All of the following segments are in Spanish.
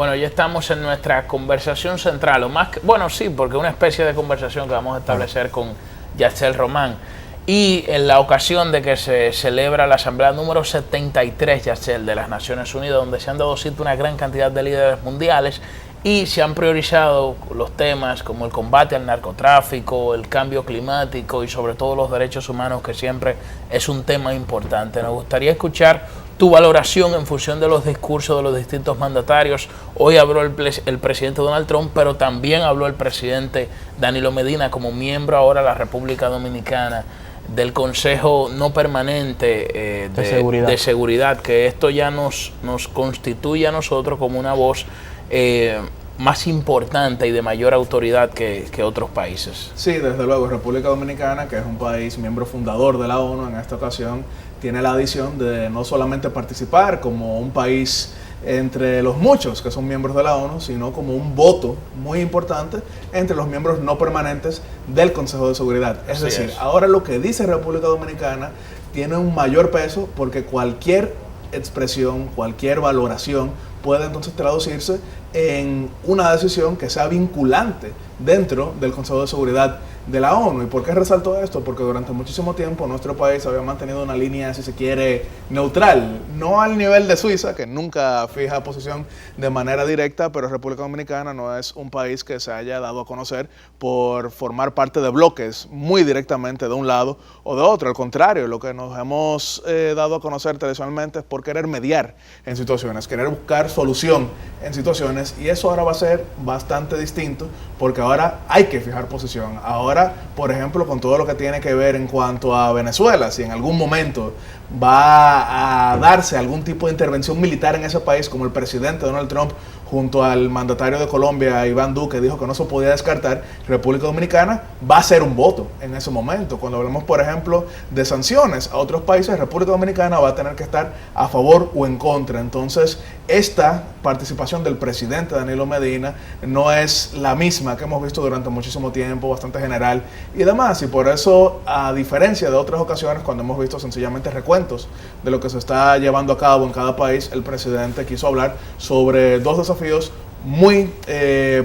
Bueno, ya estamos en nuestra conversación central, o más que, bueno, sí, porque una especie de conversación que vamos a establecer con Yatzel Román. Y en la ocasión de que se celebra la Asamblea número 73, Yatzel, de las Naciones Unidas, donde se han dado cita una gran cantidad de líderes mundiales y se han priorizado los temas como el combate al narcotráfico, el cambio climático y sobre todo los derechos humanos, que siempre es un tema importante. Nos gustaría escuchar tu valoración en función de los discursos de los distintos mandatarios. Hoy habló el presidente Donald Trump, pero también habló el presidente Danilo Medina como miembro ahora de la República Dominicana del Consejo No Permanente de Seguridad, que esto ya nos constituye a nosotros como una voz más importante y de mayor autoridad que otros países. Sí, desde luego, República Dominicana, que es un país miembro fundador de la ONU, en esta ocasión tiene la adición de no solamente participar como un país entre los muchos que son miembros de la ONU, sino como un voto muy importante entre los miembros no permanentes del Consejo de Seguridad. Es decir, ahora lo que dice República Dominicana tiene un mayor peso porque cualquier expresión, cualquier valoración puede entonces traducirse en una decisión que sea vinculante dentro del Consejo de Seguridad de la ONU. ¿Y por qué resalto esto? Porque durante muchísimo tiempo nuestro país había mantenido una línea, si se quiere, neutral, no al nivel de Suiza, que nunca fija posición de manera directa, pero República Dominicana no es un país que se haya dado a conocer por formar parte de bloques muy directamente de un lado o de otro. Al contrario, lo que nos hemos dado a conocer tradicionalmente es por querer mediar en situaciones, querer buscar solución en situaciones, y eso ahora va a ser bastante distinto porque ahora hay que fijar posición. Ahora, por ejemplo, con todo lo que tiene que ver en cuanto a Venezuela, si en algún momento va a darse algún tipo de intervención militar en ese país, como el presidente Donald Trump junto al mandatario de Colombia, Iván Duque, dijo que no se podía descartar, República Dominicana va a ser un voto en ese momento. Cuando hablamos, por ejemplo, de sanciones a otros países, República Dominicana va a tener que estar a favor o en contra. Entonces, esta participación del presidente Danilo Medina no es la misma que hemos visto durante muchísimo tiempo, bastante general y demás. Y por eso, a diferencia de otras ocasiones, cuando hemos visto sencillamente recuentos de lo que se está llevando a cabo en cada país, el presidente quiso hablar sobre dos desafíos muy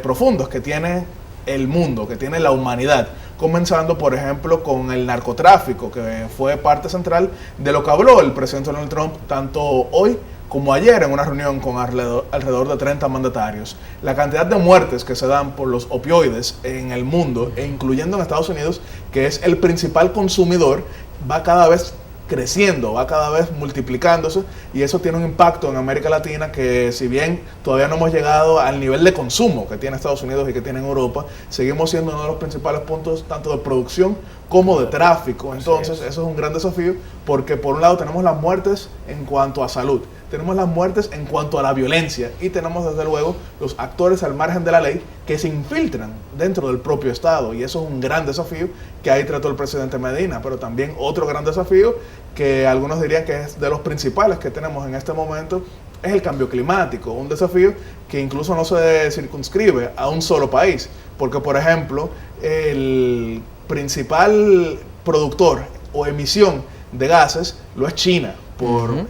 profundos que tiene el mundo, que tiene la humanidad, comenzando por ejemplo con el narcotráfico, que fue parte central de lo que habló el presidente Donald Trump tanto hoy como ayer en una reunión con alrededor de 30 mandatarios. La cantidad de muertes que se dan por los opioides en el mundo, e incluyendo en Estados Unidos, que es el principal consumidor, va cada vez creciendo, va cada vez multiplicándose, y eso tiene un impacto en América Latina que, si bien todavía no hemos llegado al nivel de consumo que tiene Estados Unidos y que tiene en Europa, seguimos siendo uno de los principales puntos tanto de producción como de tráfico. Entonces eso es un gran desafío porque por un lado tenemos las muertes en cuanto a salud, tenemos las muertes en cuanto a la violencia y tenemos desde luego los actores al margen de la ley que se infiltran dentro del propio Estado, y eso es un gran desafío que ahí trató el presidente Medina. Pero también otro gran desafío que algunos dirían que es de los principales que tenemos en este momento es el cambio climático, un desafío que incluso no se circunscribe a un solo país, porque por ejemplo el principal productor o emisión de gases lo es China.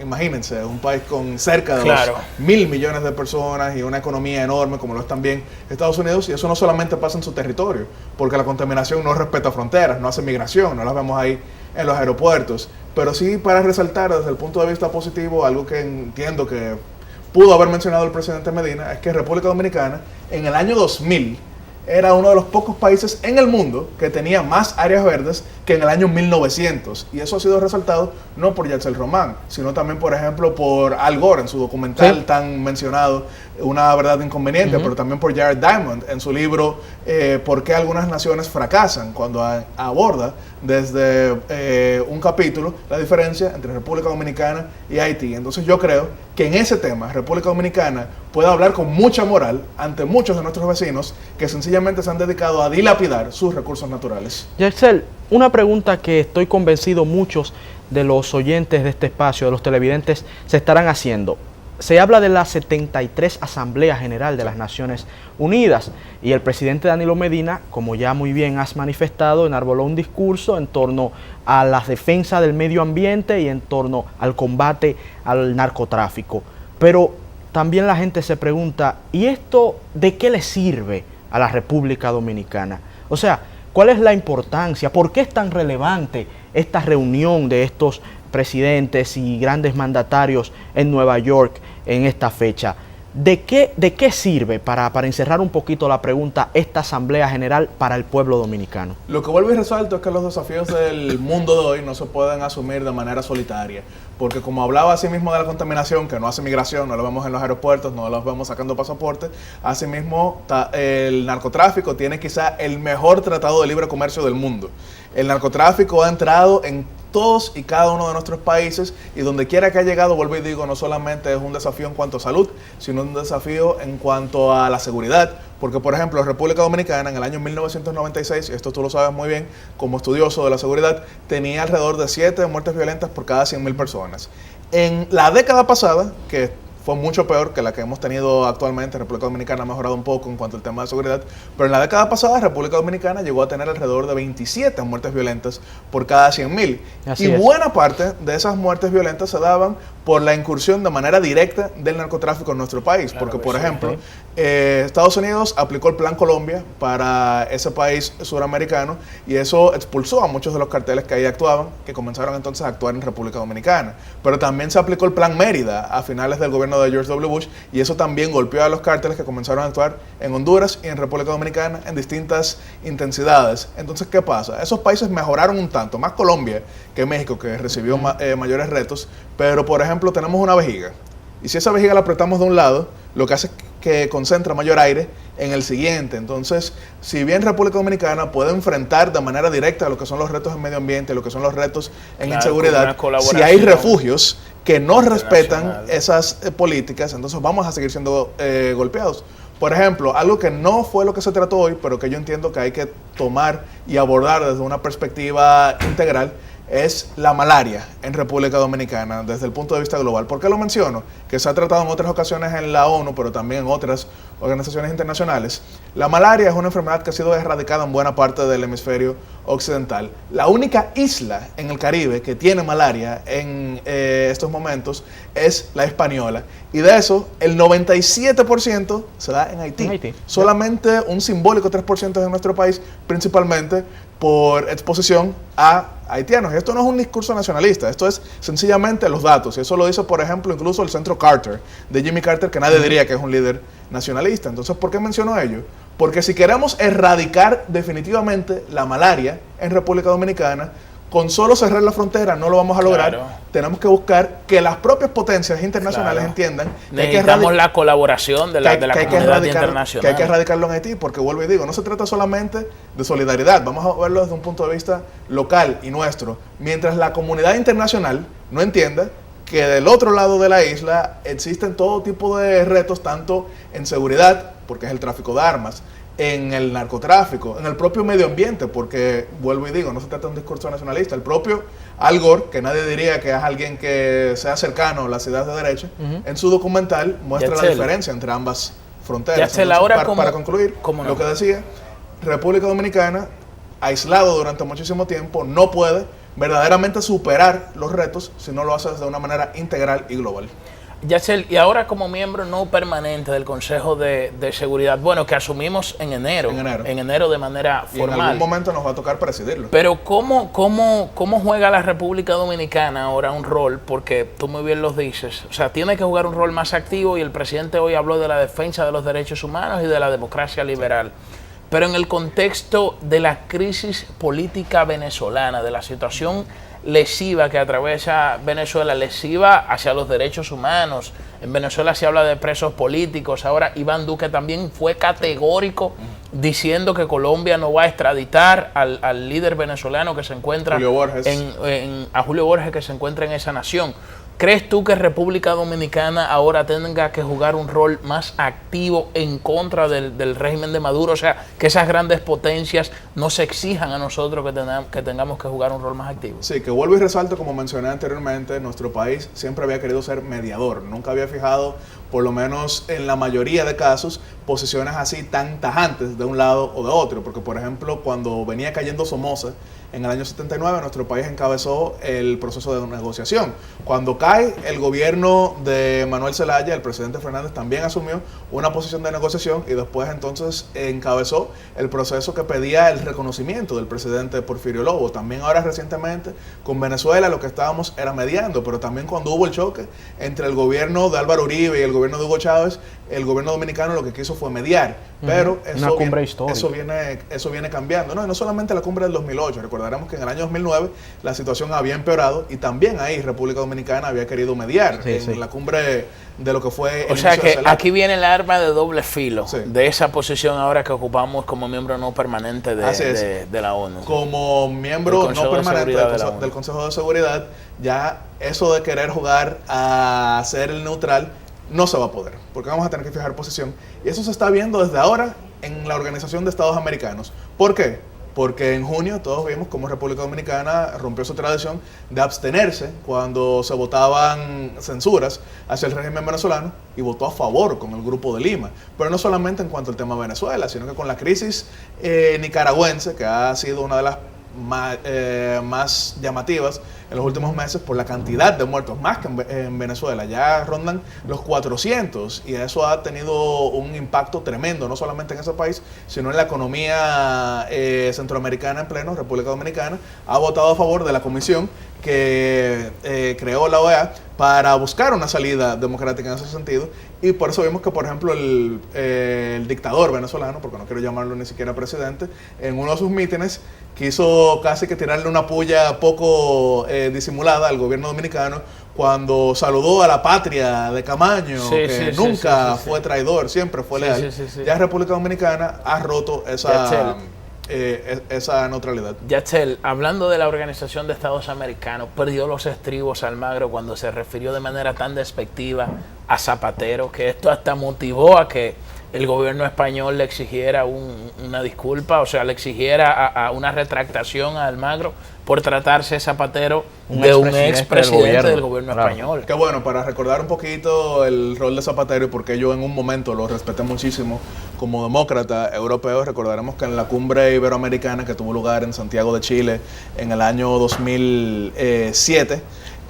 Imagínense, un país con cerca de los 1.000 millones de personas y una economía enorme como lo es también Estados Unidos, y eso no solamente pasa en su territorio, porque la contaminación no respeta fronteras, no hace migración, no las vemos ahí en los aeropuertos. Pero sí, para resaltar desde el punto de vista positivo, algo que entiendo que pudo haber mencionado el presidente Medina, es que República Dominicana en el año 2000 era uno de los pocos países en el mundo que tenía más áreas verdes que en el año 1900. Y eso ha sido resaltado no por Yatzel Román, sino también, por ejemplo, por Al Gore en su documental tan mencionado, Una verdad inconveniente, pero también por Jared Diamond en su libro ¿Por qué algunas naciones fracasan?, cuando aborda desde un capítulo la diferencia entre República Dominicana y Haití. Entonces yo creo que en ese tema República Dominicana puede hablar con mucha moral ante muchos de nuestros vecinos que sencillamente se han dedicado a dilapidar sus recursos naturales. Yatzel, una pregunta que estoy convencido muchos de los oyentes de este espacio, de los televidentes, se estarán haciendo. Se habla de la 73 Asamblea General de las Naciones Unidas y el presidente Danilo Medina, como ya muy bien has manifestado, enarboló un discurso en torno a la defensa del medio ambiente y en torno al combate al narcotráfico. Pero también la gente se pregunta, ¿y esto de qué le sirve a la República Dominicana? O sea, ¿cuál es la importancia? ¿Por qué es tan relevante esta reunión de estos presidentes y grandes mandatarios en Nueva York en esta fecha? ¿De qué sirve, para encerrar un poquito la pregunta, esta Asamblea General para el pueblo dominicano? Lo que vuelvo y resalto es que los desafíos del mundo de hoy no se pueden asumir de manera solitaria, porque como hablaba así mismo de la contaminación, que no hace migración, no lo vemos en los aeropuertos, no lo vemos sacando pasaportes, asimismo el narcotráfico tiene quizá el mejor tratado de libre comercio del mundo. El narcotráfico ha entrado en todos y cada uno de nuestros países, y donde quiera que ha llegado, vuelvo y digo, no solamente es un desafío en cuanto a salud, sino un desafío en cuanto a la seguridad, porque por ejemplo República Dominicana en el año 1996, y esto tú lo sabes muy bien como estudioso de la seguridad, tenía alrededor de 7 muertes violentas por cada 100.000 personas. En la década pasada, que fue mucho peor que la que hemos tenido actualmente, República Dominicana ha mejorado un poco en cuanto al tema de seguridad, pero en la década pasada República Dominicana llegó a tener alrededor de 27 muertes violentas por cada 100.000. Y buena parte de esas muertes violentas se daban por la incursión de manera directa del narcotráfico en nuestro país, claro, porque por ejemplo, Estados Unidos aplicó el Plan Colombia para ese país suramericano, y eso expulsó a muchos de los carteles que ahí actuaban, que comenzaron entonces a actuar en República Dominicana. Pero también se aplicó el Plan Mérida a finales del gobierno de George W. Bush, y eso también golpeó a los cárteles que comenzaron a actuar en Honduras y en República Dominicana en distintas intensidades. Entonces, ¿qué pasa? Esos países mejoraron un tanto, más Colombia que México, que recibió mayores retos, pero por ejemplo tenemos una vejiga, y si esa vejiga la apretamos de un lado, lo que hace es que concentra mayor aire en el siguiente. Entonces, si bien República Dominicana puede enfrentar de manera directa lo que son los retos en medio ambiente, lo que son los retos en inseguridad, si hay refugios que no respetan esas políticas, entonces vamos a seguir siendo golpeados. Por ejemplo, algo que no fue lo que se trató hoy, pero que yo entiendo que hay que tomar y abordar desde una perspectiva integral, es la malaria en República Dominicana desde el punto de vista global. ¿Por qué lo menciono? Que se ha tratado en otras ocasiones en la ONU, pero también en otras organizaciones internacionales. La malaria es una enfermedad que ha sido erradicada en buena parte del hemisferio occidental. La única isla en el Caribe que tiene malaria en estos momentos es la Hispaniola, y de eso el 97% se da en Haití. Solamente un simbólico 3% de nuestro país, principalmente por exposición a haitianos. Y esto no es un discurso nacionalista, esto es sencillamente los datos. Y eso lo dice, por ejemplo, incluso el Centro Carter, de Jimmy Carter, que nadie diría que es un líder nacionalista. Entonces, ¿por qué menciono ello? Porque si queremos erradicar definitivamente la malaria en República Dominicana, con solo cerrar la frontera no lo vamos a lograr. Claro. Tenemos que buscar que las propias potencias internacionales entiendan que necesitamos la colaboración de la comunidad internacional. Que hay que erradicarlo en Haití, porque vuelvo y digo, no se trata solamente de solidaridad, vamos a verlo desde un punto de vista local y nuestro. Mientras la comunidad internacional no entienda que del otro lado de la isla existen todo tipo de retos, tanto en seguridad, porque es el tráfico de armas, en el narcotráfico, en el propio medio ambiente, porque, vuelvo y digo, no se trata de un discurso nacionalista. El propio Al Gore, que nadie diría que es alguien que sea cercano a las ideas de derecha, en su documental muestra la diferencia entre ambas fronteras. Entonces, para concluir, lo que decía, República Dominicana, aislado durante muchísimo tiempo, no puede verdaderamente superar los retos si no lo hace de una manera integral y global. Yacel, y ahora como miembro no permanente del Consejo de Seguridad, bueno, que asumimos en enero de manera formal. Y en algún momento nos va a tocar presidirlo. Pero ¿cómo juega la República Dominicana ahora un rol? Porque tú muy bien lo dices, o sea, tiene que jugar un rol más activo, y el presidente hoy habló de la defensa de los derechos humanos y de la democracia liberal. Pero en el contexto de la crisis política venezolana, de la situación lesiva que atraviesa Venezuela, lesiva hacia los derechos humanos. En Venezuela se habla de presos políticos. Ahora Iván Duque también fue categórico diciendo que Colombia no va a extraditar al líder venezolano que se encuentra Julio Borges. a Julio Borges, que se encuentra en esa nación. ¿Crees tú que República Dominicana ahora tenga que jugar un rol más activo en contra del régimen de Maduro? O sea, que esas grandes potencias nos exijan a nosotros que tengamos que jugar un rol más activo. Sí, que vuelvo y resalto, como mencioné anteriormente, nuestro país siempre había querido ser mediador. Nunca había fijado, por lo menos en la mayoría de casos, posiciones así tan tajantes de un lado o de otro. Porque, por ejemplo, cuando venía cayendo Somoza en el año 79 nuestro país encabezó el proceso de negociación. Cuando cae el gobierno de Manuel Zelaya, el presidente Fernández también asumió una posición de negociación y después entonces encabezó el proceso que pedía el reconocimiento del presidente Porfirio Lobo. También ahora recientemente con Venezuela lo que estábamos era mediando, pero también cuando hubo el choque entre el gobierno de Álvaro Uribe y el gobierno de Hugo Chávez, el gobierno dominicano lo que quiso fue mediar, pero eso viene cambiando. No solamente la cumbre del 2008, recordaremos que en el año 2009 la situación había empeorado y también ahí República Dominicana había querido mediar la cumbre de lo que fue el o sea que CELAC. Aquí viene el arma de doble filo de esa posición ahora que ocupamos como miembro no permanente de la ONU. Como miembro no permanente del Consejo de Seguridad, ya eso de querer jugar a ser el neutral no se va a poder, porque vamos a tener que fijar posición. Y eso se está viendo desde ahora en la Organización de Estados Americanos. ¿Por qué? Porque en junio todos vimos cómo República Dominicana rompió su tradición de abstenerse cuando se votaban censuras hacia el régimen venezolano y votó a favor con el Grupo de Lima. Pero no solamente en cuanto al tema de Venezuela, sino que con la crisis nicaragüense, que ha sido una de las más llamativas en los últimos meses por la cantidad de muertos, más que en Venezuela, ya rondan los 400 y eso ha tenido un impacto tremendo, no solamente en ese país, sino en la economía centroamericana en pleno. República Dominicana ha votado a favor de la comisión que creó la OEA para buscar una salida democrática en ese sentido, y por eso vimos que, por ejemplo, el dictador venezolano, porque no quiero llamarlo ni siquiera presidente, en uno de sus mítines quiso casi que tirarle una puya poco disimulada al gobierno dominicano cuando saludó a la patria de Camaño, que nunca fue traidor, siempre fue leal. Ya República Dominicana ha roto esa neutralidad. Yachel, hablando de la Organización de Estados Americanos, perdió los estribos Almagro cuando se refirió de manera tan despectiva a Zapatero, que esto hasta motivó a que el gobierno español le exigiera una disculpa, o sea, le exigiera a una retractación a Almagro por tratarse Zapatero de un expresidente del gobierno español. Qué bueno, para recordar un poquito el rol de Zapatero y por qué yo en un momento lo respeté muchísimo como demócrata europeo, recordaremos que en la cumbre iberoamericana que tuvo lugar en Santiago de Chile en el año 2007,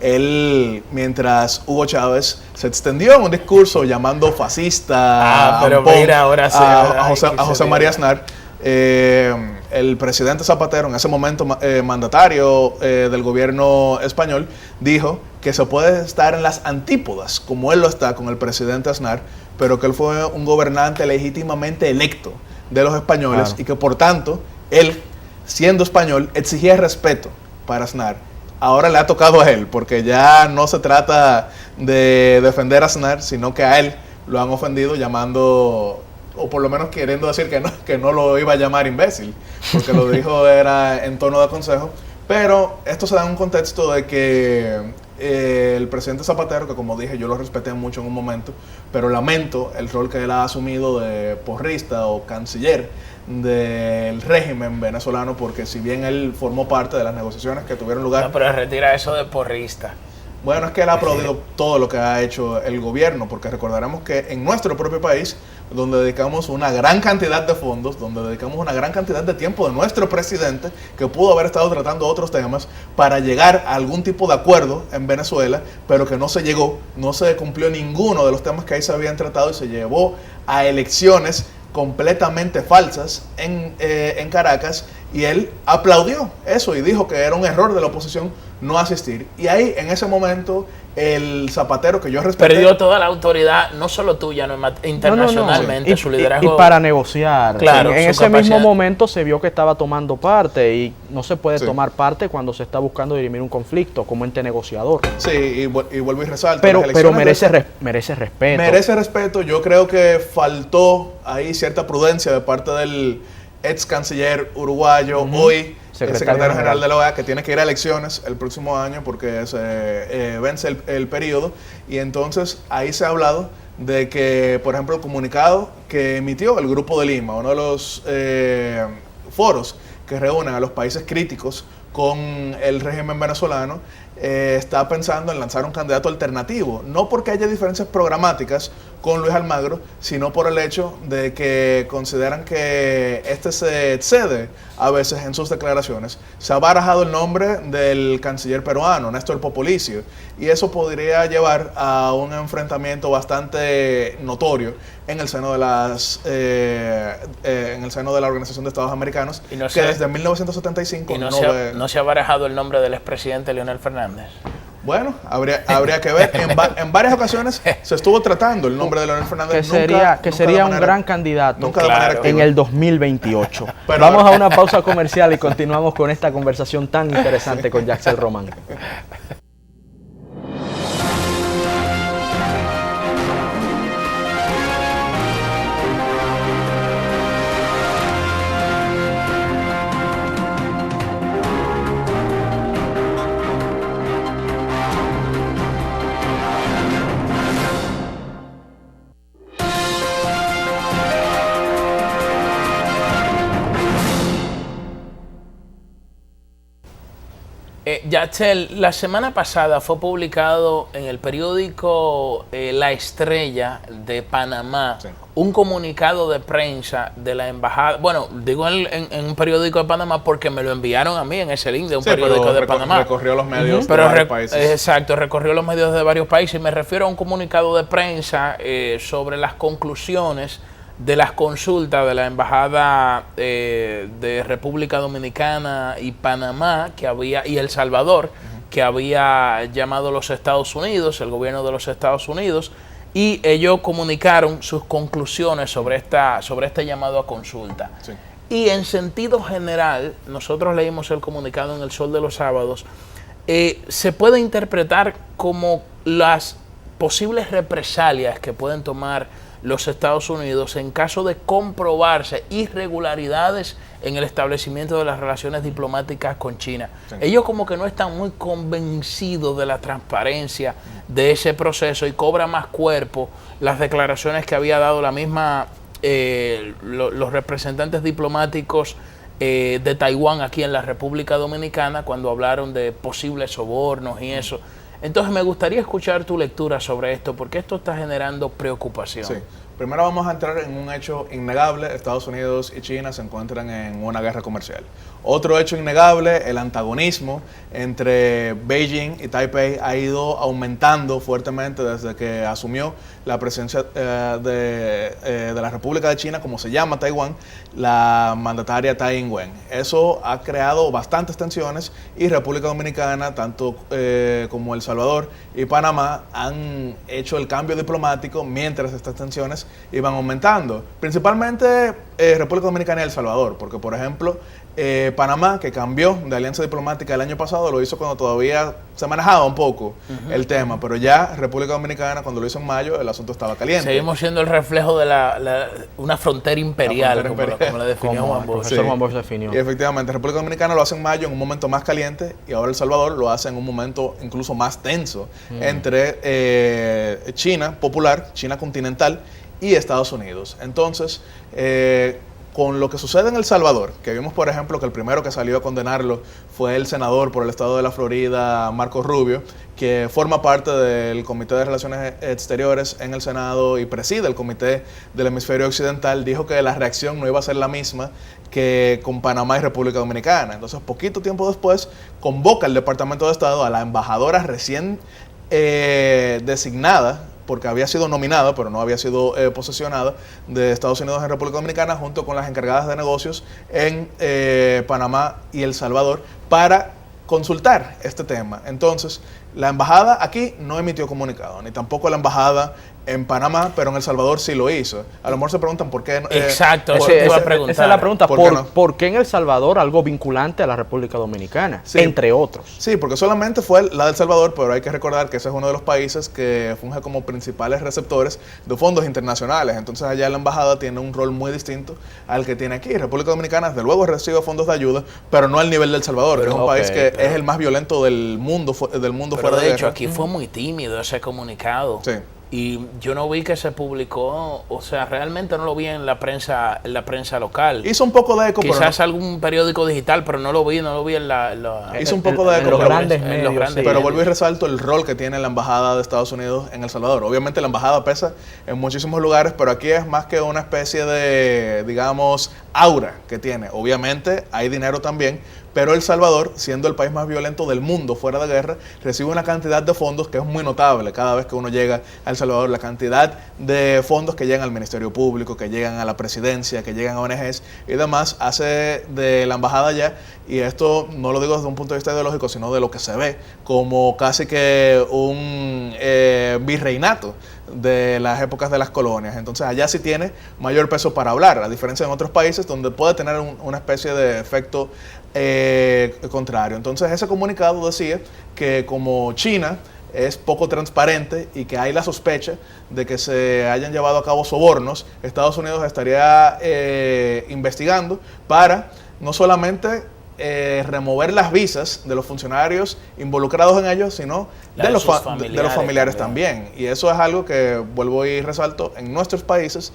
él, mientras Hugo Chávez se extendió en un discurso llamando fascista a José María Aznar, el presidente Zapatero, en ese momento mandatario del gobierno español, dijo que se puede estar en las antípodas, como él lo está con el presidente Aznar, pero que él fue un gobernante legítimamente electo de los españoles y que por tanto él, siendo español, exigía respeto para Aznar. Ahora le ha tocado a él, porque ya no se trata de defender a Aznar, sino que a él lo han ofendido llamando, o por lo menos queriendo decir que no lo iba a llamar imbécil, porque lo dijo era en tono de consejo. Pero esto se da en un contexto de que el presidente Zapatero, que como dije yo lo respeté mucho en un momento, pero lamento el rol que él ha asumido de porrista o canciller del régimen venezolano, porque si bien él formó parte de las negociaciones que tuvieron lugar... No, pero retira eso de porrista. Bueno, es que él ha aplaudido todo lo que ha hecho el gobierno, porque recordaremos que en nuestro propio país, donde dedicamos una gran cantidad de fondos, donde dedicamos una gran cantidad de tiempo de nuestro presidente, que pudo haber estado tratando otros temas para llegar a algún tipo de acuerdo en Venezuela, pero que no se llegó, no se cumplió ninguno de los temas que ahí se habían tratado y se llevó a elecciones completamente falsas en Caracas, y él aplaudió eso y dijo que era un error de la oposición no asistir. Y ahí, en ese momento, el Zapatero, que yo respeté... Perdió toda la autoridad, no solo tuya, internacionalmente, su liderazgo... Y para negociar. Claro, en ese mismo momento se vio que estaba tomando parte, y no se puede tomar parte cuando se está buscando dirimir un conflicto como ente negociador. Sí, y vuelvo y resalto. Pero merece respeto. Merece respeto. Yo creo que faltó ahí cierta prudencia de parte del ex canciller uruguayo, hoy secretario general de la OEA, que tiene que ir a elecciones el próximo año porque se vence el periodo. Y entonces ahí se ha hablado de que, por ejemplo, el comunicado que emitió el Grupo de Lima, uno de los foros que reúnen a los países críticos con el régimen venezolano, está pensando en lanzar un candidato alternativo, no porque haya diferencias programáticas con Luis Almagro, sino por el hecho de que consideran que este se excede a veces en sus declaraciones. Se ha barajado el nombre del canciller peruano, Néstor Popolicio, y eso podría llevar a un enfrentamiento bastante notorio en el seno de en el seno de la Organización de Estados Americanos, que desde 1975 no se ha barajado el nombre del expresidente Leonel Fernández. Bueno, habría que ver. En varias ocasiones se estuvo tratando el nombre de Leonel Fernández. Que sería un gran candidato claro, en el 2028. Vamos a una pausa comercial y continuamos con esta conversación tan interesante con Yaxel Román. Yaxel, la semana pasada fue publicado en el periódico La Estrella de Panamá un comunicado de prensa de la embajada. Bueno, digo en un periódico de Panamá porque me lo enviaron a mí en ese link de un periódico de Panamá. Recorrió los medios de varios países. Exacto, recorrió los medios de varios países. Me refiero a un comunicado de prensa sobre las conclusiones de las consultas de la Embajada de República Dominicana y Panamá y El Salvador, que había llamado los Estados Unidos, el gobierno de los Estados Unidos, y ellos comunicaron sus conclusiones sobre este llamado a consulta. Sí. Y en sentido general, nosotros leímos el comunicado en El Sol de los Sábados, se puede interpretar como las posibles represalias que pueden tomar los Estados Unidos en caso de comprobarse irregularidades en el establecimiento de las relaciones diplomáticas con China. Sí. Ellos como que no están muy convencidos de la transparencia de ese proceso y cobra más cuerpo las declaraciones que había dado la misma los representantes diplomáticos de Taiwán aquí en la República Dominicana cuando hablaron de posibles sobornos y eso. Entonces me gustaría escuchar tu lectura sobre esto, porque esto está generando preocupación. Sí. Primero vamos a entrar en un hecho innegable. Estados Unidos y China se encuentran en una guerra comercial. Otro hecho innegable, el antagonismo entre Beijing y Taipei ha ido aumentando fuertemente desde que asumió la presidencia de la República de China, como se llama Taiwán, la mandataria Tsai Ing-wen. Eso ha creado bastantes tensiones y República Dominicana, tanto como El Salvador y Panamá, han hecho el cambio diplomático mientras estas tensiones iban aumentando. Principalmente República Dominicana y El Salvador, porque por ejemplo Panamá, que cambió de alianza diplomática el año pasado, lo hizo cuando todavía se manejaba un poco el tema, pero ya República Dominicana, cuando lo hizo en mayo, el asunto estaba caliente. Seguimos siendo el reflejo de una frontera imperial, como la definió Juan Bosch. El profesor Juan Bosch definió. Y efectivamente, República Dominicana lo hace en mayo en un momento más caliente y ahora El Salvador lo hace en un momento incluso más tenso entre China popular, China continental y Estados Unidos. Entonces, con lo que sucede en El Salvador, que vimos, por ejemplo, que el primero que salió a condenarlo fue el senador por el estado de la Florida, Marco Rubio, que forma parte del Comité de Relaciones Exteriores en el Senado y preside el Comité del Hemisferio Occidental, dijo que la reacción no iba a ser la misma que con Panamá y República Dominicana. Entonces, poquito tiempo después, convoca el Departamento de Estado a la embajadora recién designada, porque había sido nominada, pero no había sido posesionada, de Estados Unidos en República Dominicana, junto con las encargadas de negocios en Panamá y El Salvador, para consultar este tema. Entonces, la embajada aquí no emitió comunicado, ni tampoco la embajada en Panamá, pero en El Salvador sí lo hizo. A lo mejor se preguntan por qué. Exacto, esa es la pregunta. ¿Por qué en El Salvador algo vinculante a la República Dominicana, sí, entre otros? Sí, porque solamente fue la de El Salvador, pero hay que recordar que ese es uno de los países que funge como principales receptores de fondos internacionales. Entonces allá la embajada tiene un rol muy distinto al que tiene aquí. República Dominicana, desde luego, recibe fondos de ayuda, pero no al nivel de El Salvador, que es un país que es el más violento del mundo fuera de guerra. De hecho, aquí fue muy tímido ese comunicado. Sí. y yo no vi que se publicó, o sea, realmente no lo vi en la prensa local. Hizo un poco de eco, quizás algún periódico digital, pero no lo vi en hizo un poco de eco, los grandes medios, pero vuelvo y resalto el rol que tiene la embajada de Estados Unidos en El Salvador. Obviamente la embajada pesa en muchísimos lugares, pero aquí es más que una especie de, digamos, aura que tiene. Obviamente hay dinero también, pero El Salvador, siendo el país más violento del mundo fuera de guerra, recibe una cantidad de fondos que es muy notable cada vez que uno llega a El Salvador. La cantidad de fondos que llegan al Ministerio Público, que llegan a la presidencia, que llegan a ONGs y demás, hace de la embajada allá, y esto no lo digo desde un punto de vista ideológico, sino de lo que se ve, como casi que un virreinato de las épocas de las colonias. Entonces allá sí tiene mayor peso para hablar, a diferencia de otros países donde puede tener una especie de efecto contrario. Entonces ese comunicado decía que como China es poco transparente y que hay la sospecha de que se hayan llevado a cabo sobornos, Estados Unidos estaría investigando para no solamente remover las visas de los funcionarios involucrados en ellos, sino de los familiares también. Y eso es algo que, vuelvo y resalto, en nuestros países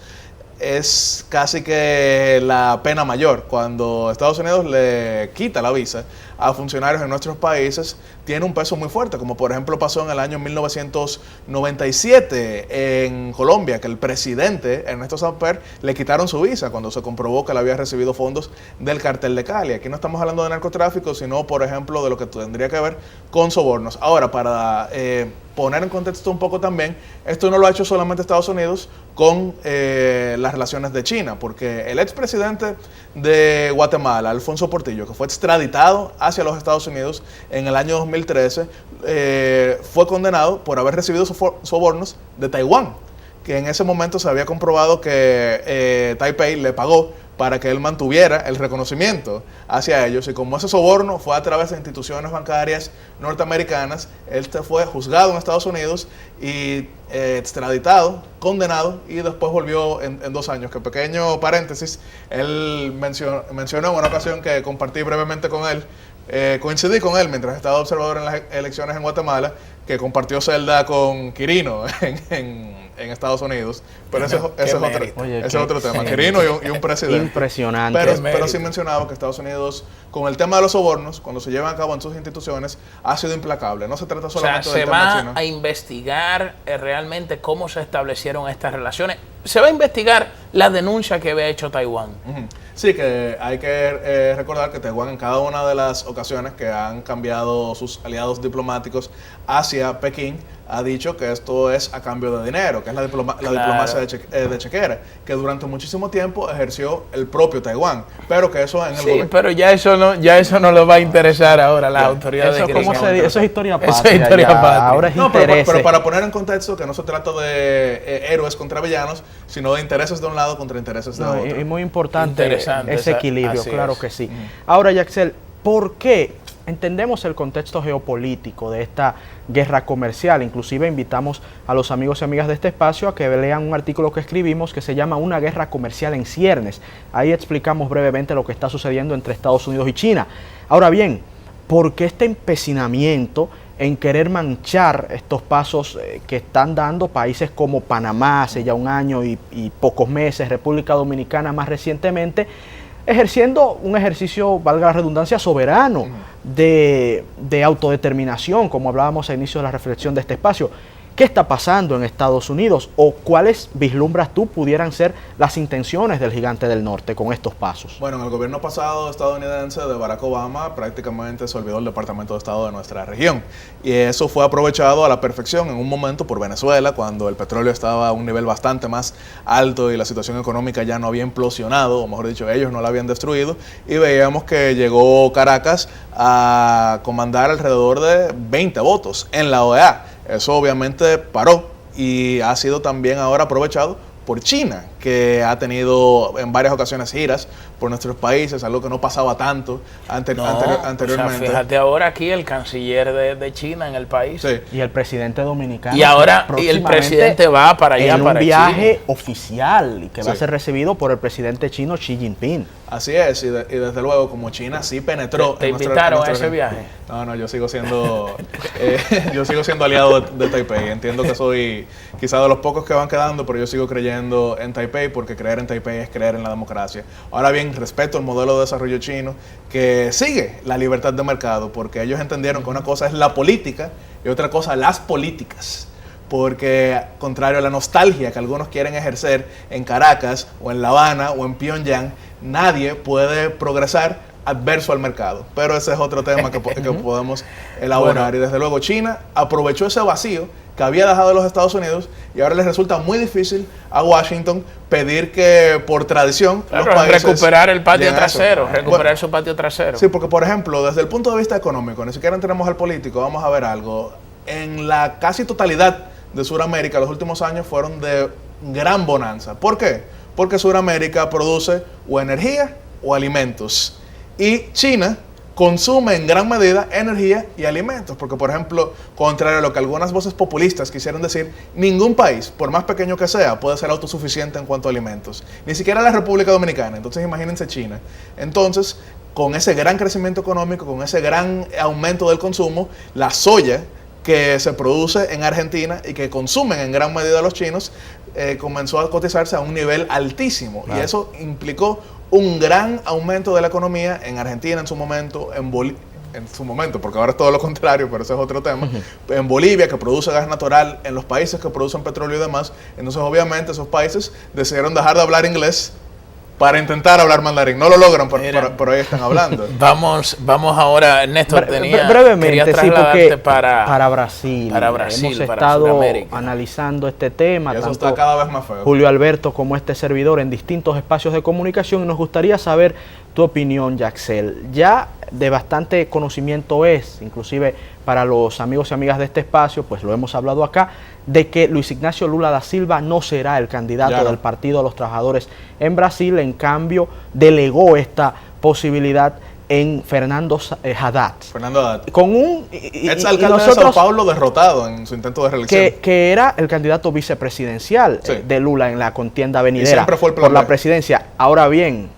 es casi que la pena mayor. Cuando Estados Unidos le quita la visa a funcionarios en nuestros países, tiene un peso muy fuerte, como por ejemplo pasó en el año 1997 en Colombia, que el presidente Ernesto Samper le quitaron su visa cuando se comprobó que él había recibido fondos del cartel de Cali. Aquí no estamos hablando de narcotráfico, sino por ejemplo de lo que tendría que ver con sobornos. Ahora, para poner en contexto un poco también, esto no lo ha hecho solamente Estados Unidos con las relaciones de China, porque el expresidente de Guatemala, Alfonso Portillo, que fue extraditado hacia los Estados Unidos en el año 2013, fue condenado por haber recibido sobornos de Taiwán, que en ese momento se había comprobado que Taipei le pagó para que él mantuviera el reconocimiento hacia ellos, y como ese soborno fue a través de instituciones bancarias norteamericanas, él fue juzgado en Estados Unidos y extraditado, condenado, y después volvió en 2 años. Que pequeño paréntesis, él mencionó en una ocasión que compartí brevemente con él, coincidí con él mientras estaba observador en las elecciones en Guatemala, que compartió celda con Quirino en Estados Unidos, pero ese es otro tema. Quirino y un presidente. Impresionante. Pero sí mencionaba que Estados Unidos, con el tema de los sobornos, cuando se llevan a cabo en sus instituciones, ha sido implacable. No se trata solamente del tema chino. Se va a investigar realmente cómo se establecieron estas relaciones. Se va a investigar la denuncia que había hecho Taiwán. Sí, que hay que recordar que Taiwán, en cada una de las ocasiones que han cambiado sus aliados diplomáticos hacia Pekín, ha dicho que esto es a cambio de dinero, que es la diplomacia de chequera, que durante muchísimo tiempo ejerció el propio Taiwán, pero que eso en el gobierno... pero ya eso no le va a interesar ahora a las autoridades. Eso es historia patria. Eso es historia patria. Ahora es pero para poner en contexto que no se trata de héroes contra villanos, sino de intereses de un lado contra intereses de otro. Y muy importante ese equilibrio, claro que sí. Ahora, Yaxel, ¿por qué? Entendemos el contexto geopolítico de esta guerra comercial. Inclusive invitamos a los amigos y amigas de este espacio a que lean un artículo que escribimos que se llama Una guerra comercial en ciernes. Ahí explicamos brevemente lo que está sucediendo entre Estados Unidos y China. Ahora bien, ¿por qué este empecinamiento en querer manchar estos pasos que están dando países como Panamá hace ya un año y pocos meses, República Dominicana más recientemente, ejerciendo un ejercicio, valga la redundancia, soberano de autodeterminación, como hablábamos al inicio de la reflexión de este espacio? ¿Qué está pasando en Estados Unidos? ¿O cuáles vislumbras tú pudieran ser las intenciones del gigante del norte con estos pasos? Bueno, en el gobierno pasado estadounidense de Barack Obama prácticamente se olvidó el Departamento de Estado de nuestra región. Y eso fue aprovechado a la perfección en un momento por Venezuela, cuando el petróleo estaba a un nivel bastante más alto y la situación económica ya no había implosionado, o mejor dicho, ellos no la habían destruido. Y veíamos que llegó Caracas a comandar alrededor de 20 votos en la OEA. Eso obviamente paró y ha sido también ahora aprovechado por China, que ha tenido en varias ocasiones giras por nuestros países, algo que no pasaba tanto anteriormente. O sea, fíjate ahora aquí el canciller de China en el país. Sí. Y el presidente dominicano. Y ahora el presidente va para allá, en para un viaje China oficial y que va a ser recibido por el presidente chino Xi Jinping. Así es, y desde luego, como China sí penetró... ¿Te invitaron a ese viaje? No, yo sigo siendo aliado de Taipei. Entiendo que soy quizá de los pocos que van quedando, pero yo sigo creyendo en Taipei, porque creer en Taipei es creer en la democracia. Ahora bien, respeto el modelo de desarrollo chino, que sigue la libertad de mercado, porque ellos entendieron que una cosa es la política y otra cosa las políticas. Porque, contrario a la nostalgia que algunos quieren ejercer en Caracas o en La Habana o en Pyongyang, nadie puede progresar adverso al mercado. Pero ese es otro tema que podemos elaborar. Bueno. Y desde luego China aprovechó ese vacío que había dejado los Estados Unidos y ahora les resulta muy difícil a Washington pedir que, por tradición, los países recuperar el patio trasero, recuperar su patio trasero. Sí, porque, por ejemplo, desde el punto de vista económico, ni siquiera entremos al político, vamos a ver algo. En la casi totalidad de Sudamérica, los últimos años fueron de gran bonanza. ¿Por qué? Porque Sudamérica produce o energía o alimentos. Y China consume en gran medida energía y alimentos. Porque, por ejemplo, contrario a lo que algunas voces populistas quisieran decir, ningún país, por más pequeño que sea, puede ser autosuficiente en cuanto a alimentos. Ni siquiera la República Dominicana. Entonces, imagínense China. Entonces, con ese gran crecimiento económico, con ese gran aumento del consumo, la soya que se produce en Argentina y que consumen en gran medida los chinos, comenzó a cotizarse a un nivel altísimo. Claro. Y eso implicó un gran aumento de la economía en Argentina en su momento, porque ahora es todo lo contrario, pero ese es otro tema. En Bolivia, que produce gas natural, en los países que producen petróleo y demás. Entonces, obviamente, esos países decidieron dejar de hablar inglés para intentar hablar mandarín. No lo logran, pero ahí están hablando. Vamos ahora, Néstor, brevemente, sí, porque para Brasil. Hemos estado analizando este tema. Y eso está cada vez más feo. Julio Alberto como este servidor en distintos espacios de comunicación, y nos gustaría saber tu opinión, Yaxel. Ya de bastante conocimiento es, inclusive para los amigos y amigas de este espacio, pues lo hemos hablado acá, de que Luis Ignacio Lula da Silva no será el candidato del Partido de los Trabajadores en Brasil. En cambio, delegó esta posibilidad en Fernando Haddad. Con un ex alcalde de Sao Paulo derrotado en su intento de reelección. Que era el candidato vicepresidencial de Lula en la contienda venidera fue por la presidencia. Ahora bien,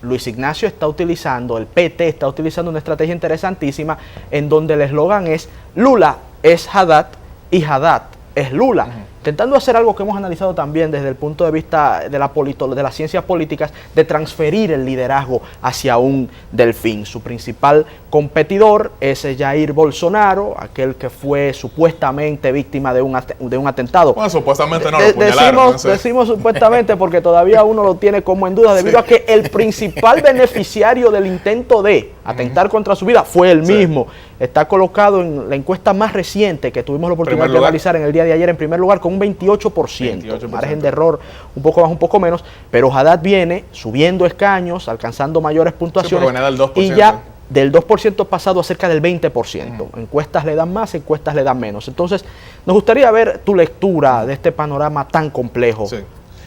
Luis Ignacio está utilizando, el PT está utilizando una estrategia interesantísima en donde el eslogan es Lula es Haddad y Haddad es Lula. Intentando hacer algo que hemos analizado también desde el punto de vista de las ciencias políticas, de transferir el liderazgo hacia un delfín. Su principal competidor es Jair Bolsonaro, aquel que fue supuestamente víctima de un atentado. Bueno, supuestamente no lo apuñalaron. Decimos supuestamente porque todavía uno lo tiene como en duda, debido a que el principal beneficiario del intento de atentar contra su vida fue él mismo. Está colocado en la encuesta más reciente que tuvimos la oportunidad de realizar en el día de ayer, en primer lugar, con un 28%. Margen de error un poco más, un poco menos, pero Haddad viene subiendo escaños, alcanzando mayores puntuaciones, sí, del 2%. Y ya del 2% pasado a cerca del 20%. Encuestas le dan más, encuestas le dan menos. Entonces, nos gustaría ver tu lectura de este panorama tan complejo. Sí.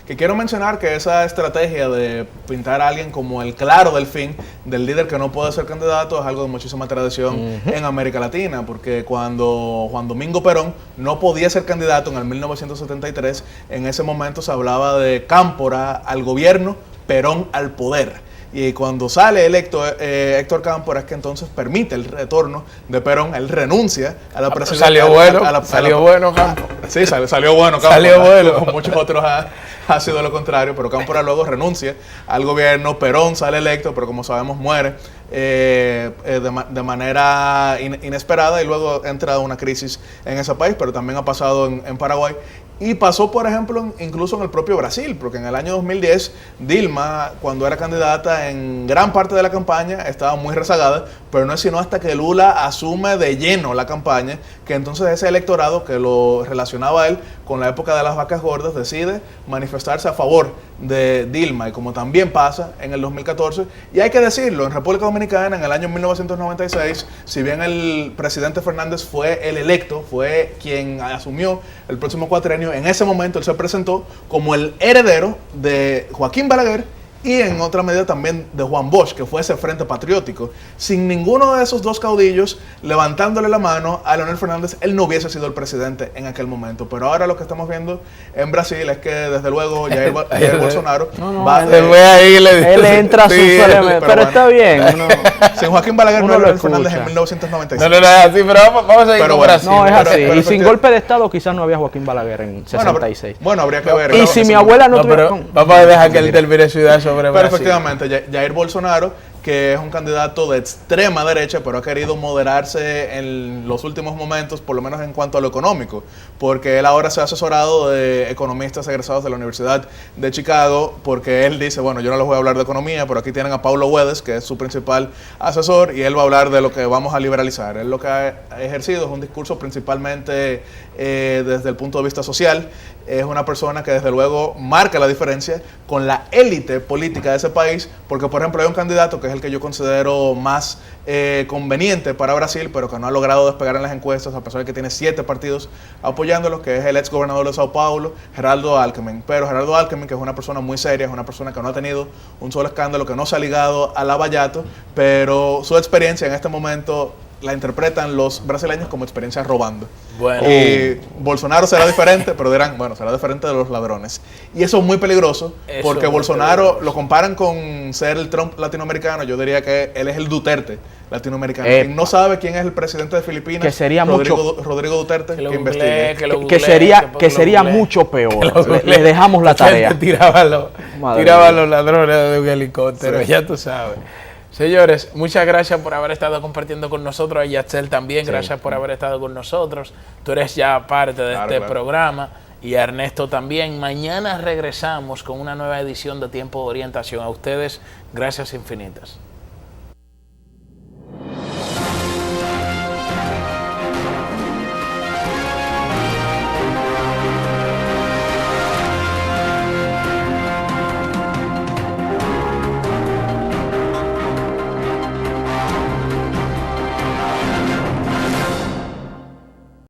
Que quiero mencionar que esa estrategia de pintar a alguien como el claro delfín del líder que no puede ser candidato es algo de muchísima tradición en América Latina, porque cuando Juan Domingo Perón no podía ser candidato en el 1973, en ese momento se hablaba de Cámpora al gobierno, Perón al poder. Y cuando sale electo Héctor Cámpora es que entonces permite el retorno de Perón. Él renuncia a la presidencia. Salió bueno Cámpora. Sí, salió bueno Cámpora. Salió bueno. Como muchos otros ha sido lo contrario, pero Cámpora luego renuncia al gobierno. Perón sale electo, pero como sabemos muere de manera inesperada, y luego entra una crisis en ese país, pero también ha pasado en Paraguay. Y pasó, por ejemplo, incluso en el propio Brasil, porque en el año 2010, Dilma, cuando era candidata, en gran parte de la campaña estaba muy rezagada, pero no es sino hasta que Lula asume de lleno la campaña, que entonces ese electorado que lo relacionaba a él con la época de las vacas gordas decide manifestarse a favor de Dilma, y como también pasa en el 2014, y hay que decirlo, en República Dominicana en el año 1996, si bien el presidente Fernández fue el electo, fue quien asumió el próximo cuatrenio, en ese momento él se presentó como el heredero de Joaquín Balaguer y en otra medida también de Juan Bosch, que fue ese Frente Patriótico. Sin ninguno de esos dos caudillos levantándole la mano a Leonel Fernández, él no hubiese sido el presidente en aquel momento. Pero ahora lo que estamos viendo en Brasil es que desde luego Jair Bolsonaro él entra a sus elementos, pero bueno, está bien. Sin Joaquín Balaguer no era Leonel Fernández en 1996. No es así, pero vamos a ir con Brasil. No, es así. Y sin golpe de Estado quizás no había Joaquín Balaguer en 66. Bueno, habría que ver. Y si mi abuela no tuviera... Vamos a dejar que él termine su idea sobre Brasil. Pero efectivamente, Jair Bolsonaro, que es un candidato de extrema derecha, pero ha querido moderarse en los últimos momentos, por lo menos en cuanto a lo económico, porque él ahora se ha asesorado de economistas egresados de la Universidad de Chicago, porque él dice, bueno, yo no les voy a hablar de economía, pero aquí tienen a Paulo Guedes, que es su principal asesor, y él va a hablar de lo que vamos a liberalizar. Él lo que ha ejercido es un discurso principalmente desde el punto de vista social. Es una persona que desde luego marca la diferencia con la élite política de ese país, porque por ejemplo hay un candidato que es el que yo considero más conveniente para Brasil, pero que no ha logrado despegar en las encuestas, a pesar de que tiene 7 partidos apoyándolo, que es el ex gobernador de Sao Paulo, Geraldo Alckmin. Pero Geraldo Alckmin, que es una persona muy seria, es una persona que no ha tenido un solo escándalo, que no se ha ligado a lavallato, pero su experiencia en este momento la interpretan los brasileños como experiencia robando. Bueno. Y Bolsonaro será diferente, pero dirán, bueno, será diferente de los ladrones. Y eso es muy peligroso, porque Bolsonaro lo comparan con ser el Trump latinoamericano. Yo diría que él es el Duterte latinoamericano. Quien no sabe quién es el presidente de Filipinas, que sería Rodrigo Duterte, que investigue. Que sería mucho peor. Le dejamos la tarea. Tiraban los ladrones de un helicóptero, sí. Ya tú sabes. Señores, muchas gracias por haber estado compartiendo con nosotros. A Yatzel también, gracias por haber estado con nosotros. Tú eres ya parte de este programa. Y a Ernesto también. Mañana regresamos con una nueva edición de Tiempo de Orientación. A ustedes, gracias infinitas.